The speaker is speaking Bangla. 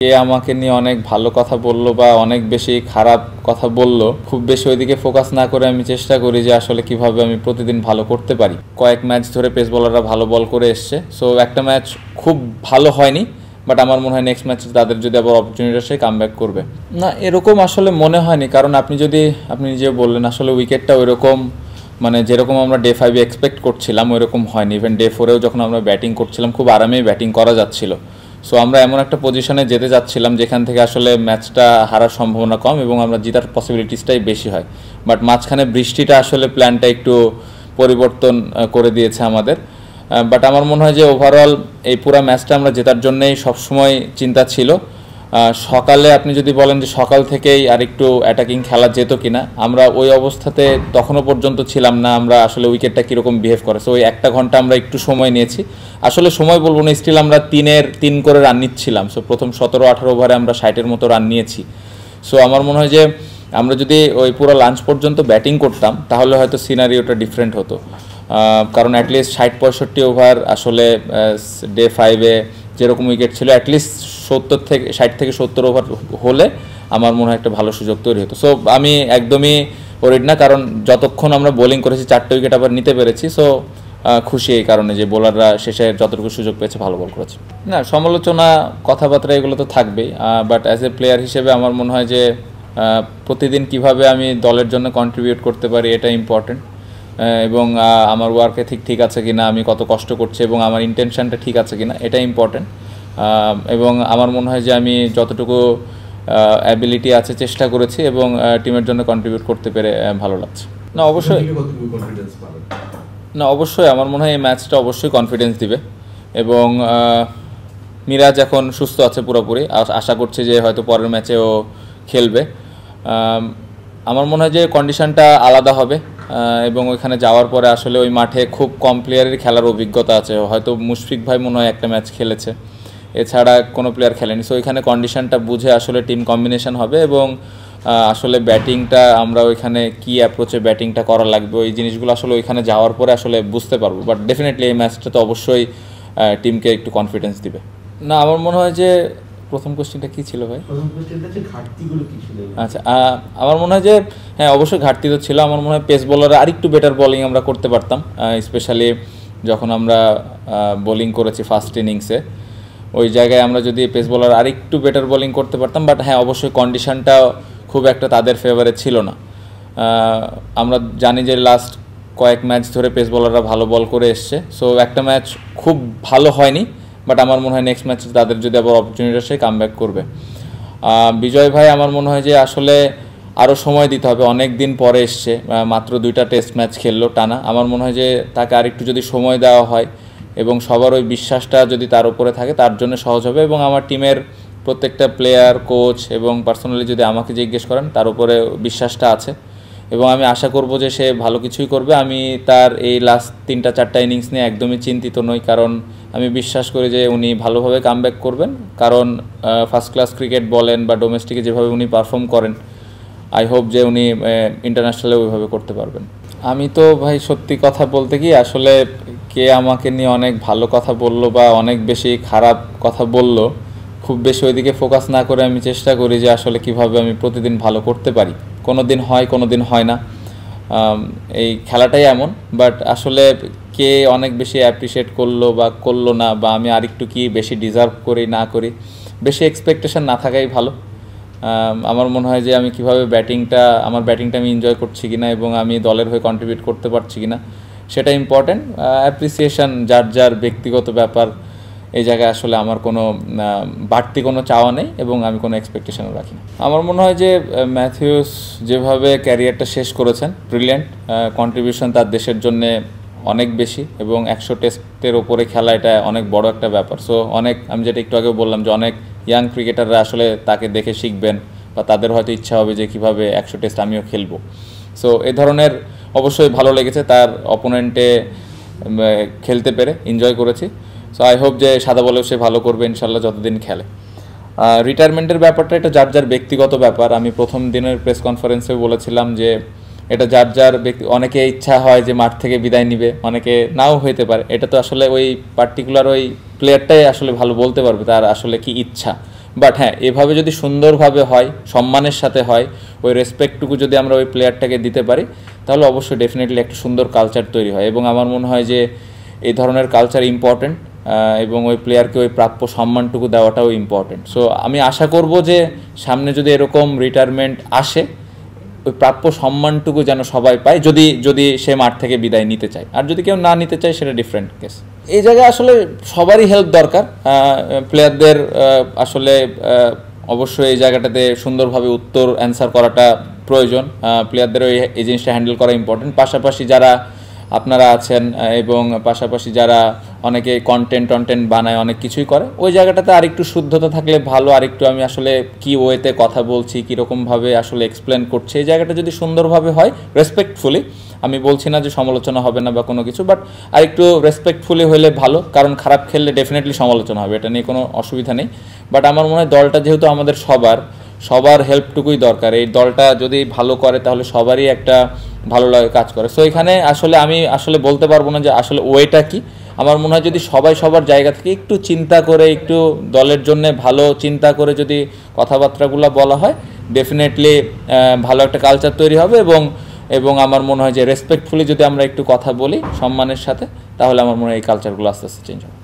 কে আমাকে নিয়ে অনেক ভালো কথা বললো বা অনেক বেশি খারাপ কথা বললো, খুব বেশি ওইদিকে ফোকাস না করে আমি চেষ্টা করি যে আসলে কিভাবে আমি প্রতিদিন ভালো করতে পারি। কয়েক ম্যাচ ধরে পেস বোলাররা ভালো বল করে এসছে, সো একটা ম্যাচ খুব ভালো হয়নি, বাট আমার মনে হয় নেক্সট ম্যাচে তাদের যদি আবার অপরচুনিটি আসে কামব্যাক করবে। না, এরকম আসলে মনে হয়নি, কারণ আপনি নিজে বললেন আসলে উইকেটটা ওইরকম মানে যেরকম আমরা ডে 5 এক্সপেক্ট করছিলাম ওইরকম হয়নি। ইভেন ডে 4-এও যখন আমরা ব্যাটিং করছিলাম খুব আরামেই ব্যাটিং করা যাচ্ছিল। সো আমরা এমন একটা পজিশনে যেতে যাচ্ছিলাম যেখান থেকে আসলে ম্যাচটা হারার সম্ভাবনা কম এবং আমরা জেতার পসিবিলিটিসটাই বেশি হয়। বাট মাঝখানে বৃষ্টিটা আসলে প্ল্যানটা একটু পরিবর্তন করে দিয়েছে আমাদের। বাট আমার মনে হয় যে ওভারঅল এই পুরো ম্যাচটা আমরা জেতার জন্যই সবসময় চিন্তা ছিল। সকালে আপনি যদি বলেন যে সকাল থেকেই আরেকটু অ্যাটাকিং খেলা যেত কিনা, আমরা ওই অবস্থাতে তখনও পর্যন্ত ছিলাম না। আমরা আসলে উইকেটটা কীরকম বিহেভ করে, সো ওই একটা ঘন্টা আমরা একটু সময় নিয়েছি। আসলে সময় বলবো না, স্টিল আমরা 3 করে রান নিচ্ছিলাম। সো প্রথম 17-18 ওভারে আমরা 60-এর মতো রান নিয়েছি। সো আমার মনে হয় যে আমরা যদি ওই পুরো লাঞ্চ পর্যন্ত ব্যাটিং করতাম তাহলে হয়তো সিনারিওটা ডিফারেন্ট হতো। কারণ অ্যাটলিস্ট 60-65 ওভার আসলে ডে 5-এ যেরকম উইকেট ছিল অ্যাটলিস্ট 60-70 ওভার হলে আমার মনে হয় একটা ভালো সুযোগ তৈরি হতো। সো আমি একদমই ওরিড না, কারণ যতক্ষণ আমরা বোলিং করেছি 4টে উইকেট আবার নিতে পেরেছি। সো খুশি এই কারণে যে বোলাররা শেষে যতটুকু সুযোগ পেয়েছে ভালো বল করেছে। না, সমালোচনা কথাবার্তা এগুলো তো থাকবেই, বাট অ্যাজ এ প্লেয়ার হিসেবে আমার মনে হয় যে প্রতিদিন কিভাবে আমি দলের জন্য কন্ট্রিবিউট করতে পারি এটা ইম্পর্টেন্ট, এবং আমার ওয়ার্ক এথিক ঠিক আছে কিনা, আমি কত কষ্ট করছি এবং আমার ইন্টেনশনটা ঠিক আছে কিনা এটা ইম্পর্টেন্ট। এবং আমার মনে হয় যে আমি যতটুকু অ্যাবিলিটি আছে চেষ্টা করেছি এবং টিমের জন্য কন্ট্রিবিউট করতে পেরে ভালো লাগছে। অবশ্যই আমার মনে হয় এই ম্যাচটা অবশ্যই কনফিডেন্স দিবে এবং মিরাজ এখন সুস্থ আছে পুরোপুরি, আশা করছি যে হয়তো পরের ম্যাচেও খেলবে। আমার মনে হয় যে কন্ডিশনটা আলাদা হবে এবং ওইখানে যাওয়ার পরে আসলে ওই মাঠে খুব কম প্লেয়ারের খেলার অভিজ্ঞতা আছে। হয়তো মুশফিক ভাই মনে হয় একটা ম্যাচ খেলেছে, এছাড়া কোনো প্লেয়ার খেলেনি। সো ওইখানে কন্ডিশনটা বুঝে আসলে টিম কম্বিনেশন হবে এবং আসলে ব্যাটিংটা আমরা ওইখানে কী অ্যাপ্রোচে ব্যাটিংটা করা লাগবে ওই জিনিসগুলো আসলে ওইখানে যাওয়ার পরে আসলে বুঝতে পারবো। বাট ডেফিনেটলি এই ম্যাচটা তো অবশ্যই টিমকে একটু কনফিডেন্স দিবে। না, আমার মনে হয় যে প্রথম কোশ্চেনটা কী ছিল ভাই? আচ্ছা, আমার মনে হয় যে হ্যাঁ অবশ্যই ঘাটতি তো ছিল। আমার মনে হয় পেস বোলারে আরেকটু বেটার বোলিং আমরা করতে পারতাম, স্পেশালি যখন আমরা বোলিং করেছি ফার্স্ট ইনিংসে। ওই জায়গায় আমরা যদি পেস বোলার আরেকটু বেটার বোলিং করতে পারতাম। বাট হ্যাঁ অবশ্যই কন্ডিশনটা খুব একটা তাদের ফেভারে ছিল না। আমরা জানি যে লাস্ট কয়েক ম্যাচ ধরে পেস বোলাররা ভালো বল করে এসছে, সো একটা ম্যাচ খুব ভালো হয়নি, বাট আমার মনে হয় নেক্সট ম্যাচে তাদের যদি আবার অপরচুনিটি আসে কামব্যাক করবে। বিজয় ভাই আমার মনে হয় যে আসলে আরও সময় দিতে হবে, অনেক দিন পরে এসছে, মাত্র 2টা টেস্ট ম্যাচ খেললো টানা। আমার মনে হয় যে তাকে আরেকটু যদি সময় দেওয়া হয় এবং সবার ওই বিশ্বাসটা যদি তার উপরে থাকে তার জন্য সহজ হবে। এবং আমার টিমের প্রত্যেকটা প্লেয়ার, কোচ এবং পার্সোনালি যদি আমাকে জিজ্ঞেস করেন তার উপরে বিশ্বাসটা আছে এবং আমি আশা করব যে সে ভালো কিছুই করবে। আমি তার এই লাস্ট 3-4টা ইনিংস নিয়ে একদমই চিন্তিত নই, কারণ আমি বিশ্বাস করি যে উনি ভালোভাবে কামব্যাক করবেন। কারণ ফার্স্ট ক্লাস ক্রিকেট বলেন বা ডোমেস্টিকে যেভাবে উনি পারফর্ম করেন, আই হোপ যে উনি ইন্টারন্যাশনালে ওইভাবে করতে পারবেন। আমি তো ভাই সত্যি কথা বলতে কি আসলে কে আমাকে নিয়ে অনেক ভালো কথা বললো বা অনেক বেশি খারাপ কথা বললো, খুব বেশি ওইদিকে ফোকাস না করে আমি চেষ্টা করি যে আসলে কিভাবে আমি প্রতিদিন ভালো করতে পারি। কোনো দিন হয়, কোনো দিন হয় না, এই খেলাটাই এমন। বাট আসলে কে অনেক বেশি অ্যাপ্রিসিয়েট করলো বা করলো না, বা আমি আরেকটু কি বেশি ডিজার্ভ করি না করি, বেশি এক্সপেকটেশন না থাকাই ভালো। আমার মনে হয় যে আমি কিভাবে আমার ব্যাটিংটা আমি এনজয় করছি কিনা এবং আমি দলের হয়ে কন্ট্রিবিউট করতে পারছি কিনা সেটা ইম্পর্টেন্ট। অ্যাপ্রিসিয়েশন যার যার ব্যক্তিগত ব্যাপার, এই জায়গায় আসলে আমার কোনো বাড়তি কোনো চাওয়া নেই এবং আমি কোনো এক্সপেকটেশনও রাখি না। আমার মনে হয় যে ম্যাথিউস যেভাবে ক্যারিয়ারটা শেষ করেছেন, ব্রিলিয়ান্ট কন্ট্রিবিউশন তার দেশের জন্যে অনেক বেশি এবং 100 টেস্টের ওপরে খেলা এটা অনেক বড় একটা ব্যাপার। সো আমি যেটা একটু আগে বললাম যে অনেক ইয়াং ক্রিকেটাররা আসলে তাকে দেখে শিখবেন বা তাদের হয়তো ইচ্ছা হবে যে কীভাবে 100 টেস্ট আমিও খেলবো। সো এই ধরনের অবশ্যই ভালো লেগেছে, তার অপোনেন্টে খেলতে পেরে এনজয় করেছি। সো আই হোপ যে সাদা বলেও সে ভালো করবে ইনশাল্লাহ যতদিন খেলে। রিটায়ারমেন্টের ব্যাপারটা এটা যার যার ব্যক্তিগত ব্যাপার। আমি প্রথম দিনের প্রেস কনফারেন্সেও বলেছিলাম যে এটা যার যার অনেকে ইচ্ছা হয় যে মাঠ থেকে বিদায় নিবে, অনেকে নাও হইতে পারে। এটা তো আসলে ওই পার্টিকুলার ওই প্লেয়ারটাই আসলে ভালো বলতে পারবে তার আসলে কি ইচ্ছা। বাট হ্যাঁ, এভাবে যদি সুন্দরভাবে হয়, সম্মানের সাথে হয়, ওই রেসপেক্টটুকু যদি আমরা ওই প্লেয়ারটাকে দিতে পারি, তাহলে অবশ্যই ডেফিনেটলি একটা সুন্দর কালচার তৈরি হয়। এবং আমার মনে হয় যে এই ধরনের কালচার ইম্পর্টেন্ট, এবং ওই প্লেয়ারকে ওই প্রাপ্য সম্মানটুকু দেওয়াটাও ইম্পর্টেন্ট। সো আমি আশা করব যে সামনে যদি এরকম রিটায়ারমেন্ট আসে, ওই প্রাপ্য সম্মানটুকু যেন সবাই পায়, যদি সে মাঠ থেকে বিদায় নিতে চায়। আর যদি কেউ না নিতে চায়, সেটা ডিফারেন্ট কেস। এই জায়গায় আসলে সবারই হেল্প দরকার। প্লেয়ারদের আসলে অবশ্যই এই জায়গাটাতে সুন্দরভাবে উত্তর অ্যান্সার করাটা প্রয়োজন। প্লেয়ারদের এই জিনিসটা হ্যান্ডেল করা ইম্পর্টেন্ট। পাশাপাশি যারা আপনারা আছেন এবং পাশাপাশি যারা অনেকে কন্টেন্ট বানায়, অনেক কিছুই করে, ওই জায়গাটাতে আরেকটু শুদ্ধতা থাকলে ভালো। আরেকটু আমি আসলে কি ওয়েতে কথা বলছি, কীরকমভাবে আসলে এক্সপ্লেন করছি, এই জায়গাটা যদি সুন্দরভাবে হয়, রেসপেক্টফুলি, আমি বলছি না যে সমালোচনা হবে না বা কোনো কিছু, বাট আরেকটু রেসপেক্টফুলি হলে ভালো। কারণ খারাপ খেললে ডেফিনেটলি সমালোচনা হবে, এটা নিয়ে কোনো অসুবিধা নেই। বাট আমার মনে হয় দলটা যেহেতু আমাদের সবার হেল্পটুকুই দরকার, এই দলটা যদি ভালো করে তাহলে সবারই একটা ভালো লাগে কাজ করে। সো এখানে আসলে আমি আসলে বলতে পারবো না যে আসলে ওয়েটা কি। আমার মনে হয় যদি সবাই সবার জায়গা থেকে একটু চিন্তা করে, একটু দলের জন্য ভালো চিন্তা করে যদি কথাবার্তাগুলো বলা হয়, ডেফিনেটলি ভালো একটা কালচার তৈরি হবে। এবং আমার মনে হয় যে রেসপেক্টফুলি যদি আমরা একটু কথা বলি সম্মানের সাথে, তাহলে আমার মনে হয় এই কালচারগুলো আস্তে আস্তে চেঞ্জ হবে।